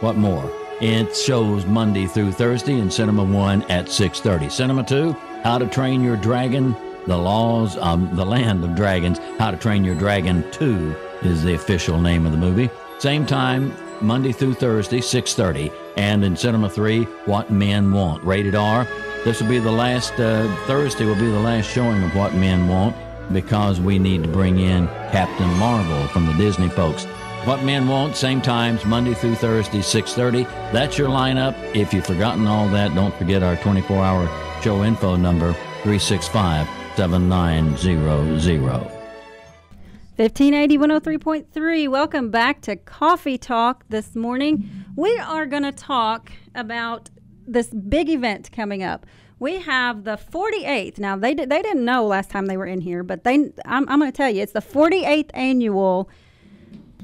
What more? It shows Monday through Thursday in Cinema 1 at 6:30. Cinema 2, How to Train Your Dragon, The Laws of the Land of Dragons. How to Train Your Dragon 2 is the official name of the movie. Same time, Monday through Thursday, 6:30. And in Cinema 3, What Men Want, rated R. This will be the last, Thursday will be the last showing of What Men Want, because we need to bring in Captain Marvel from the Disney folks. What Men Want, same times, Monday through Thursday, 6:30. That's your lineup. If you've forgotten all that, don't forget our 24-hour show info number, 365-7900. 1580 103.3. Welcome back to Coffee Talk this morning. We are going to talk about this big event coming up. We have the 48th. Now, they didn't know last time they were in here, but I'm going to tell you, it's the 48th annual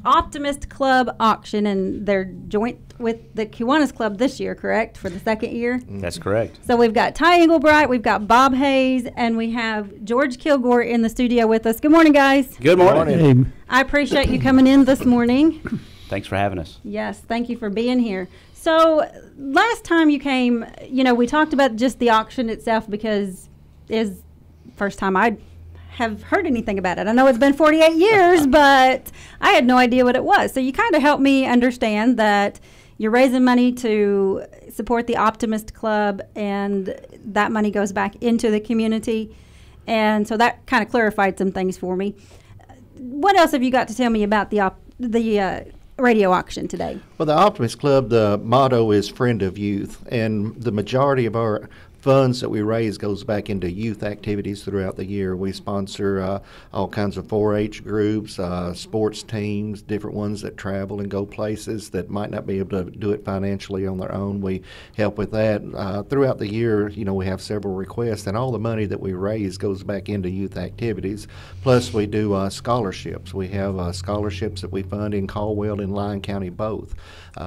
Optimist Club auction, and they're joint with the Kiwanis Club this year, correct? For the second year? That's correct. So we've got Ty Englebright, we've got Bob Hayes, and we have George Kilgore in the studio with us. Good morning, guys. Good morning. Hey. I appreciate you coming in this morning. Thanks for having us. Yes, thank you for being here. So last time you came, we talked about just the auction itself, because it's first time I have heard anything about it. I know it's been 48 years, but I had no idea what it was. So you kind of helped me understand that you're raising money to support the Optimist Club, and that money goes back into the community. And so that kind of clarified some things for me. What else have you got to tell me about the radio auction today? Well, the Optimist Club, the motto is Friend of Youth, and the majority of our funds that we raise goes back into youth activities throughout the year. We sponsor all kinds of 4-H groups, sports teams, different ones that travel and go places that might not be able to do it financially on their own. We help with that. Throughout the year, we have several requests, and all the money that we raise goes back into youth activities. Plus, we do scholarships. We have scholarships that we fund in Caldwell and Lyon County both.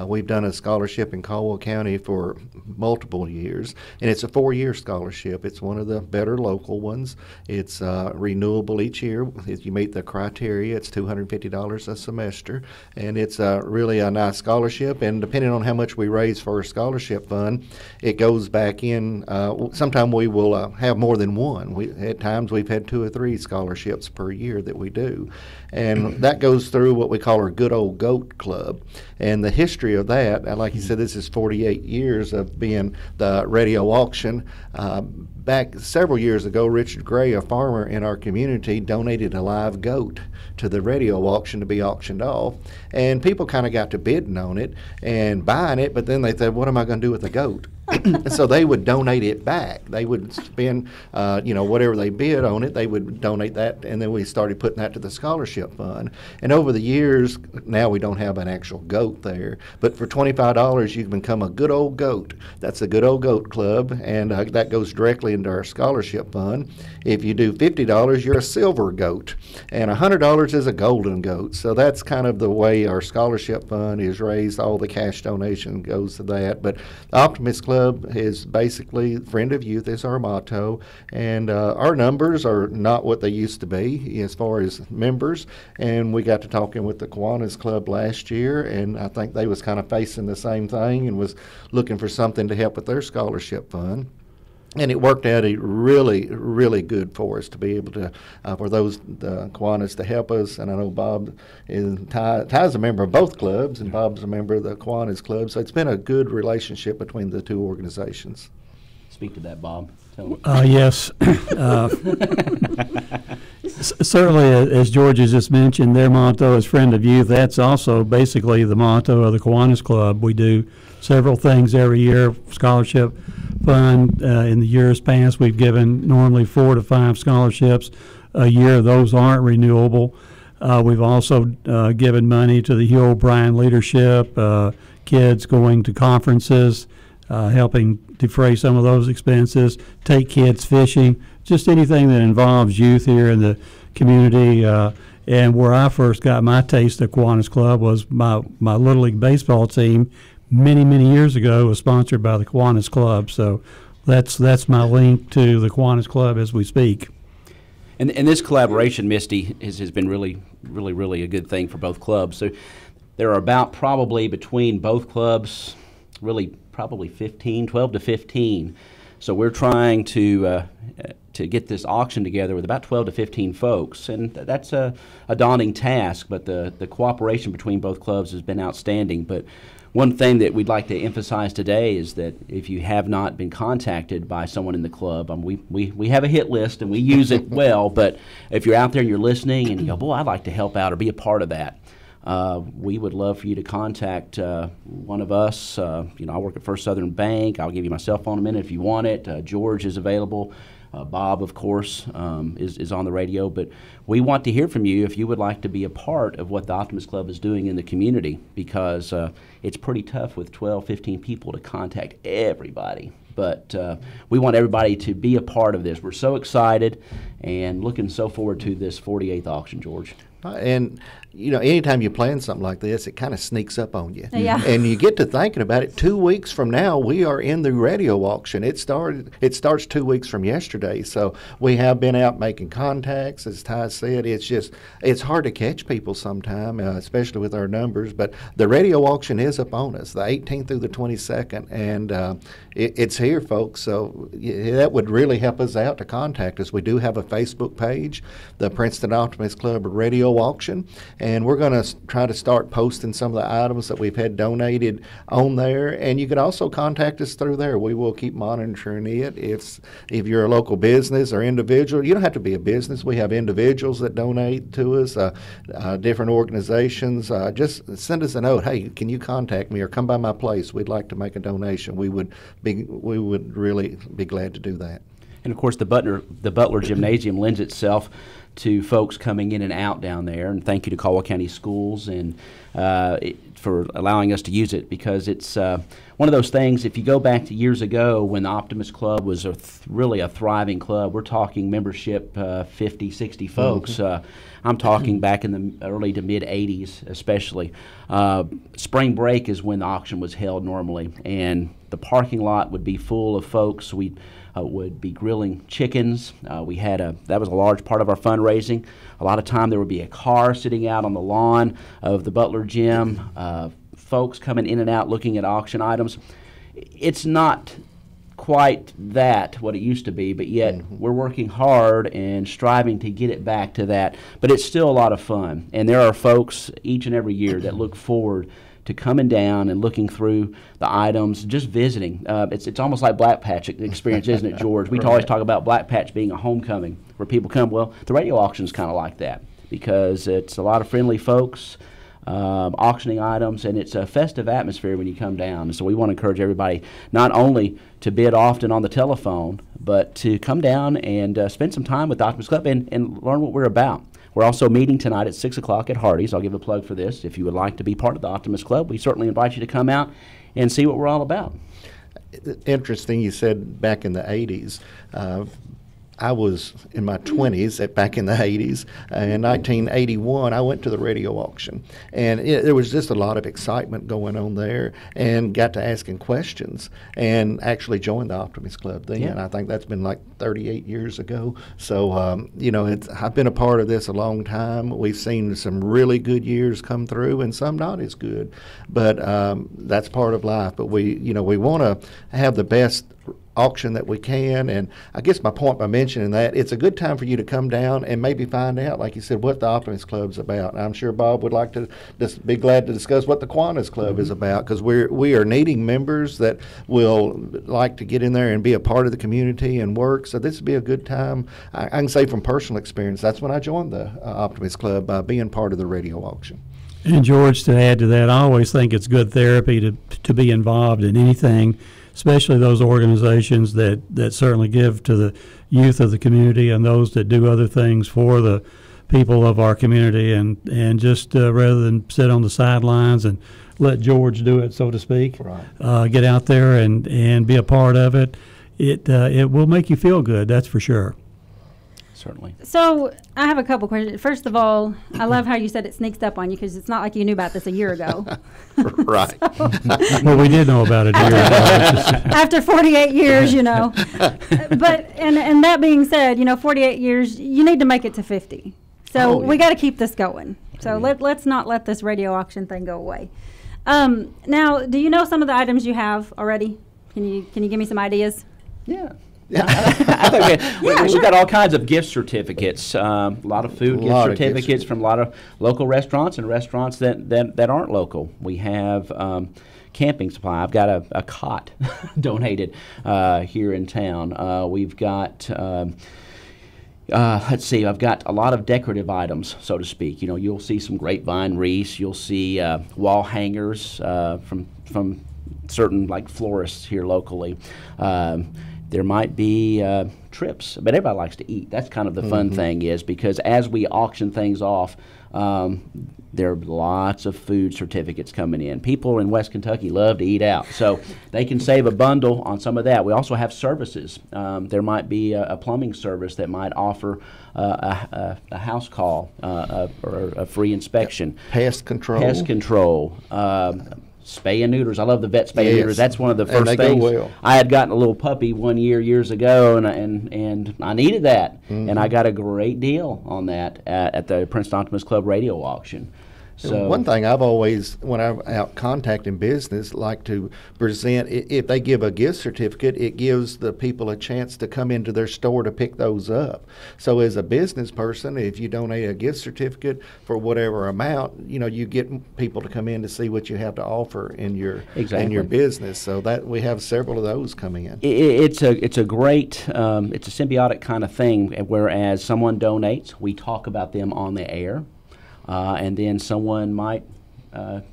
We've done a scholarship in Caldwell County for multiple years, and it's a 4-year scholarship. It's one of the better local ones. It's renewable each year. If you meet the criteria, it's $250 a semester, and it's really a nice scholarship. And depending on how much we raise for a scholarship fund, it goes back in. Sometimes we will have more than one. At times we've had 2 or 3 scholarships per year that we do, and that goes through what we call our Good Old Goat Club. And the history of that, and like you said, this is 48 years of being the radio auction. Back several years ago, Richard Gray, a farmer in our community, donated a live goat to the radio auction to be auctioned off. And people kind of got to bidding on it and buying it, but then they said, what am I going to do with the goat? So they would donate it back. They would spend, whatever they bid on it, they would donate that, and then we started putting that to the scholarship fund. And over the years, now we don't have an actual goat there, but for $25, you can become a good old goat. That's a Good Old Goat Club, and that goes directly into our scholarship fund. If you do $50, you're a silver goat, and $100 is a golden goat. So that's kind of the way our scholarship fund is raised. All the cash donation goes to that. But the Optimist Club is basically Friend of Youth is our motto, and our numbers are not what they used to be as far as members. And we got to talking with the Kiwanis Club last year, and I think they was kind of facing the same thing and was looking for something to help with their scholarship fund. And it worked out really, really good for us to be able to, for those Kiwanis to help us. And I know Bob Ty's a member of both clubs, and Bob's a member of the Kiwanis Club. So it's been a good relationship between the two organizations. Speak to that, Bob. Tell me. Yes. Certainly, as George has just mentioned, their motto is Friend of Youth. That's also basically the motto of the Kiwanis Club. We do several things every year. Scholarship fund. In the years past, we've given normally 4 to 5 scholarships a year. Those aren't renewable. We've also given money to the Hugh O'Brien Leadership, kids going to conferences, helping defray some of those expenses, take kids fishing, just anything that involves youth here in the community. And where I first got my taste of Kiwanis Club was my Little League baseball team many years ago was sponsored by the Kiwanis Club. So that's my link to the Kiwanis Club as we speak. And this collaboration, Misty, has been really a good thing for both clubs. So there are about probably between both clubs, really probably 12 to 15. So we're trying to get this auction together with about 12 to 15 folks, and that's a daunting task, but the cooperation between both clubs has been outstanding. But one thing that we'd like to emphasize today is that if you have not been contacted by someone in the club, we have a hit list and we use it well, but if you're out there and you're listening and you go, boy, I'd like to help out or be a part of that, we would love for you to contact one of us. I work at First Southern Bank. I'll give you my cell phone in a minute if you want it. George is available. Bob, of course, is on the radio. But we want to hear from you if you would like to be a part of what the Optimist Club is doing in the community, because it's pretty tough with 12, 15 people to contact everybody. But we want everybody to be a part of this. We're so excited and looking so forward to this 48th auction, George. And, anytime you plan something like this, it kind of sneaks up on you. Yeah. And you get to thinking about it. 2 weeks from now, we are in the radio auction. It starts 2 weeks from yesterday. So we have been out making contacts. As Ty said, it's hard to catch people sometime, especially with our numbers. But the radio auction is upon us, the 18th through the 22nd. And it's here, folks. So that would really help us out to contact us. We do have a Facebook page, the Princeton Optimist Club Radio Auction, and we're going to try to start posting some of the items that we've had donated on there. And you can also contact us through there. We will keep monitoring it. If you're a local business or individual, you don't have to be a business. We have individuals that donate to us, different organizations. Just send us a note. Hey, can you contact me or come by my place? We'd like to make a donation. We would really be glad to do that. And of course, the Butler Gymnasium lends itself to folks coming in and out down there. And thank you to Caldwell County Schools and for allowing us to use it, because it's one of those things. If you go back to years ago when the Optimist Club was really a thriving club, we're talking membership 50, 60 folks. Mm-hmm. I'm talking back in the early to mid 80s, especially. Spring break is when the auction was held normally, and the parking lot would be full of folks. We would be grilling chickens. That was a large part of our fundraising. A lot of time there would be a car sitting out on the lawn of the Butler Gym, folks coming in and out looking at auction items. It's not quite what it used to be, but yet we're working hard and striving to get it back to that. But it's still a lot of fun, and there are folks each and every year that look forward to coming down and looking through the items, just visiting. It's almost like Black Patch experience, isn't it, George? We always talk about Black Patch being a homecoming where people come. Well, the radio auction is kind of like that, because it's a lot of friendly folks auctioning items, and it's a festive atmosphere when you come down. So we want to encourage everybody not only to bid often on the telephone, but to come down and spend some time with the Optimist Club and learn what we're about. We're also meeting tonight at 6 o'clock at Hardee's. I'll give a plug for this. If you would like to be part of the Optimist Club, we certainly invite you to come out and see what we're all about. Interesting you said back in the 80s. I was in my 20s back in the 80s. In 1981, I went to the radio auction, and there was just a lot of excitement going on there, and got to asking questions, and actually joined the Optimist Club then. Yeah. I think that's been like 38 years ago. So, I've been a part of this a long time. We've seen some really good years come through, and some not as good, but that's part of life. But we want to have the best auction that we can, and I guess my point by mentioning that, it's a good time for you to come down and maybe find out, like you said, what the Optimist Club's about. And I'm sure Bob would like to just be glad to discuss what the Kiwanis Club is about, because we are needing members that will like to get in there and be a part of the community and work. So this would be a good time. I can say from personal experience, that's when I joined the Optimist Club, by being part of the radio auction. And George, to add to that, I always think it's good therapy to be involved in anything, especially those organizations that certainly give to the youth of the community and those that do other things for the people of our community, and just rather than sit on the sidelines and let George do it, so to speak, right. Get out there and be a part of it. It will make you feel good, that's for sure. Certainly. So I have a couple questions. First of all, I love how you said it sneaks up on you, because it's not like you knew about this a year ago. Right. Well, we did know about it a year ago. After 48 years, But and that being said, 48 years, you need to make it to 50. So we got to keep this going. So let's not let this radio auction thing go away. Now, do you know some of the items you have already? Can you give me some ideas? Yeah. I think we've got all kinds of gift certificates, a lot of food gift certificates from a lot of local restaurants and restaurants that aren't local. We have camping supply. I've got a cot donated here in town. We've got... let's see, I've got a lot of decorative items, so to speak. You know, you'll see some grapevine wreaths. You'll see wall hangers from certain, like, florists here locally. There might be trips, but everybody likes to eat. That's kind of the fun thing is because as we auction things off, there are lots of food certificates coming in. People in West Kentucky love to eat out, so they can save a bundle on some of that. We also have services. There might be a plumbing service that might offer a house call or a free inspection. Pest control. Spay and neuters. I love the vet spay and neuters. That's one of the first they things. Go well. I had gotten a little puppy one years ago, and I needed that, and I got a great deal on that at the Princeton Optimist Club radio auction. So one thing I've always, when I'm out contacting business, like to present, if they give a gift certificate, it gives the people a chance to come into their store to pick those up. So as a business person, if you donate a gift certificate for whatever amount, you know, you get people to come in to see what you have to offer in your business. So that we have several of those coming in. It's a great, it's a symbiotic kind of thing. Whereas someone donates, we talk about them on the air. And then someone might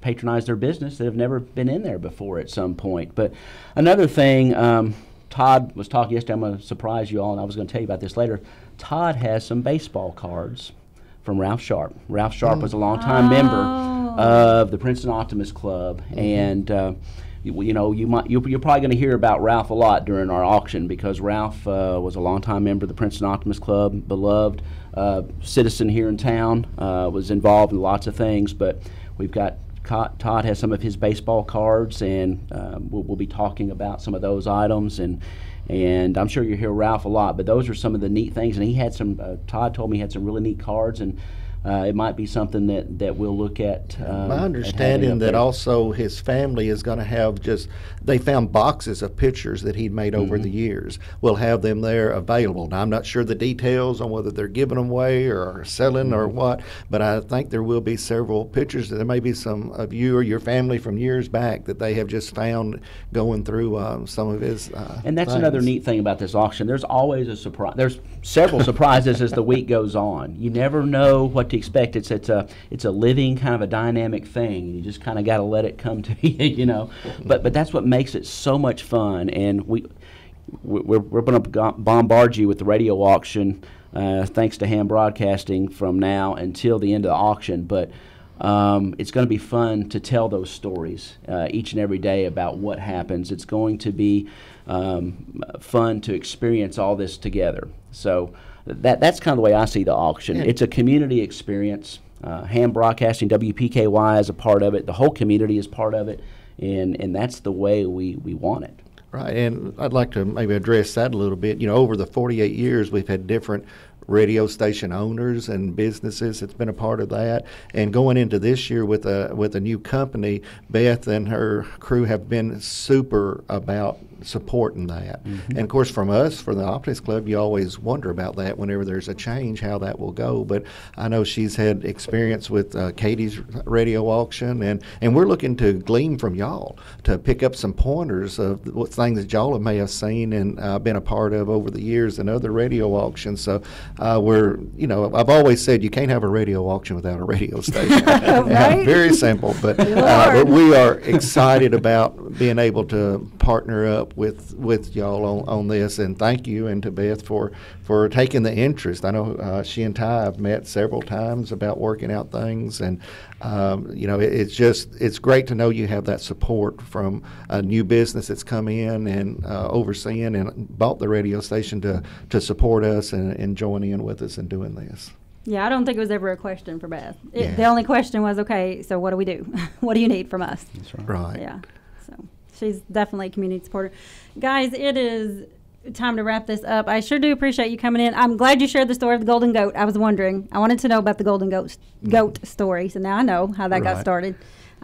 patronize their business that have never been in there before at some point. But another thing, Todd was talking yesterday, I'm going to surprise you all, and I was going to tell you about this later. Todd has some baseball cards from Ralph Sharp. Ralph Sharp was a longtime member of the Princeton Optimist Club, and you know, you're probably going to hear about Ralph a lot during our auction because Ralph was a longtime member of the Princeton Optimist Club, beloved citizen here in town, was involved in lots of things. But we've got Todd has some of his baseball cards, and we'll be talking about some of those items, and I'm sure you'll hear Ralph a lot. But those are some of the neat things, and he had some. Todd told me he had some really neat cards, and it might be something that we'll look at. My understanding that also his family is going to have they found boxes of pictures that he'd made over the years. We'll have them there available. Now, I'm not sure the details on whether they're giving them away or selling or what, but I think there will be several pictures. There may be some of you or your family from years back that they have just found going through some of his And that's things. another neat thing about this auction. There's always a surprise. There's several surprises as the week goes on. You never know what to expect. It's a living kind of a dynamic thing. You just kind of got to let it come to you, you know. But that's what makes it so much fun. And we're going to bombard you with the radio auction, thanks to Ham Broadcasting, from now until the end of the auction. But it's going to be fun to tell those stories each and every day about what happens. It's going to be fun to experience all this together. So that's kind of the way I see the auction. Yeah. It's a community experience. Ham Broadcasting, WPKY is a part of it. The whole community is part of it, and that's the way we want it. Right, and I'd like to maybe address that a little bit. You know, over the 48 years, we've had different radio station owners and businesses that's been a part of that. And going into this year with a new company, Beth and her crew have been super about supporting that. And of course, from us, for the Optimist Club, you always wonder about that whenever there's a change, how that will go. But I know she's had experience with Katie's radio auction, and we're looking to glean from y'all to pick up some pointers of what things that y'all may have seen and been a part of over the years in other radio auctions. So I've always said you can't have a radio auction without a radio station. Right? Very simple, but we are excited about being able to partner up with y'all on this, and thank you and to Beth for taking the interest. I know she and Ty have met several times about working out things, and it's great to know you have that support from a new business that's come in and overseeing and bought the radio station to support us and join in with us in doing this. Yeah, I don't think it was ever a question for Beth. The only question was, okay, so what do we do? What do you need from us? That's right. Right. Yeah. So she's definitely a community supporter. Guys, it is time to wrap this up. I sure do appreciate you coming in. I'm glad you shared the story of the golden goat. I was wondering. I wanted to know about the golden goat story, so now I know how that got started.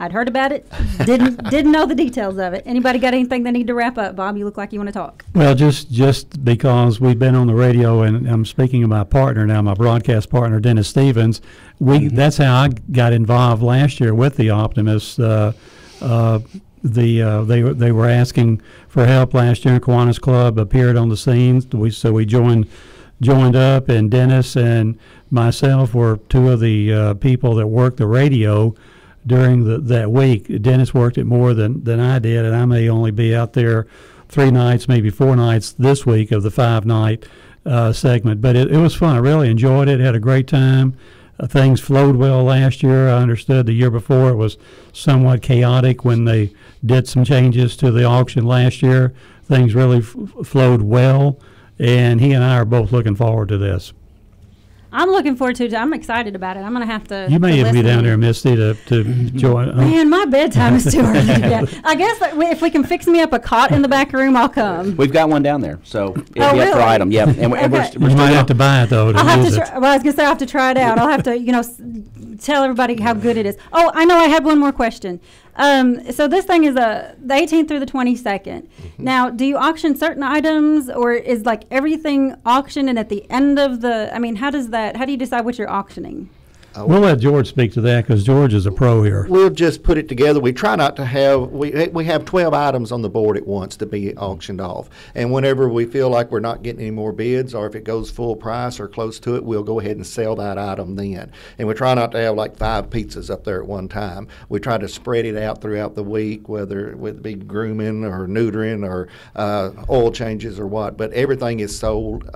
I'd heard about it, didn't know the details of it. Anybody got anything they need to wrap up? Bob, you look like you want to talk. Well, just because we've been on the radio, and I'm speaking of my partner now, my broadcast partner, Dennis Stevens. That's how I got involved last year with the Optimists. They were asking for help last year, and Kiwanis Club appeared on the scene. So we joined up, and Dennis and myself were two of the people that worked the radio during that week. Dennis worked it more than I did, and I may only be out there 3 nights, maybe 4 nights this week of the 5-night segment. But it was fun. I really enjoyed it, had a great time. Things flowed well last year. I understood the year before it was somewhat chaotic when they did some changes to the auction last year. Things really flowed well, and he and I are both looking forward to this. I'm looking forward to it. I'm excited about it. I'm going to have to. You may even be down there, Misty, to join. Man, my bedtime is too early. I guess if we can fix me up a cot in the back room, I'll come. We've got one down there, so it'll be up for item. Yeah, and we're you might have to buy it though. I'll have to. Well, I was going to say I'll have to try it out. I'll have to, tell everybody how good it is. Oh, I know. I had one more question. So this thing is the 18th through the 22nd. Mm-hmm. Now, do you auction certain items, or is like everything auctioned, and at the end of the? I mean, how do you decide what you're auctioning? We'll let George speak to that because George is a pro here. We'll just put it together. We try not to have, we have 12 items on the board at once to be auctioned off. And whenever we feel like we're not getting any more bids, or if it goes full price or close to it, we'll go ahead and sell that item then. And we try not to have like 5 pizzas up there at one time. We try to spread it out throughout the week, whether it be grooming or neutering or oil changes or what. But everything is sold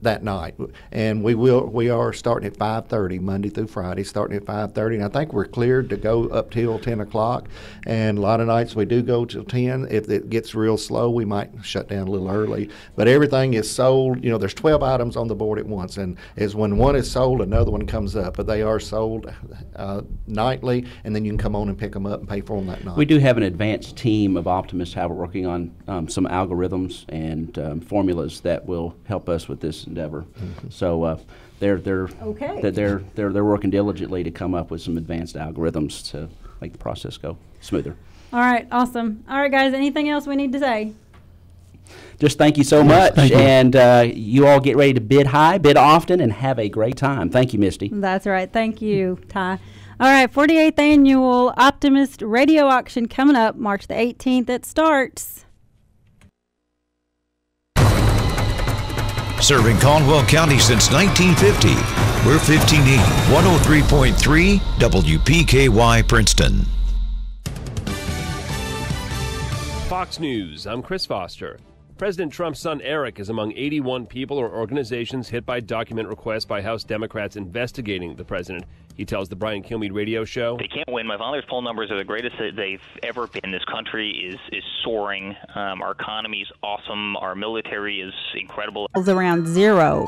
that night, and we are starting at 5:30 Monday through Friday, starting at 5:30, and I think we're cleared to go up till 10 o'clock, and a lot of nights we do go till 10. If it gets real slow, we might shut down a little early, but everything is sold. There's 12 items on the board at once, and when one is sold, another one comes up, but they are sold nightly, and then you can come on and pick them up and pay for them that night. We do have an advanced team of optimists who are working on some algorithms and formulas that will help us with this endeavor. Mm-hmm. So they're working diligently to come up with some advanced algorithms to make the process go smoother. All right, awesome. All right, guys, anything else we need to say? Just thank you so much, and you all get ready to bid high, bid often, and have a great time. Thank you, Misty. That's right. Thank you, Ty. All right, 48th Annual Optimist Radio Auction coming up March the 18th. It starts. Serving Caldwell County since 1950. We're 1580, 103.3 WPKY Princeton. Fox News, I'm Chris Foster. President Trump's son Eric is among 81 people or organizations hit by document requests by House Democrats investigating the president. He tells the Brian Kilmeade radio show, "They can't win. My father's poll numbers are the greatest that they've ever been. This country is soaring. Our economy is awesome. Our military is incredible." Around zero.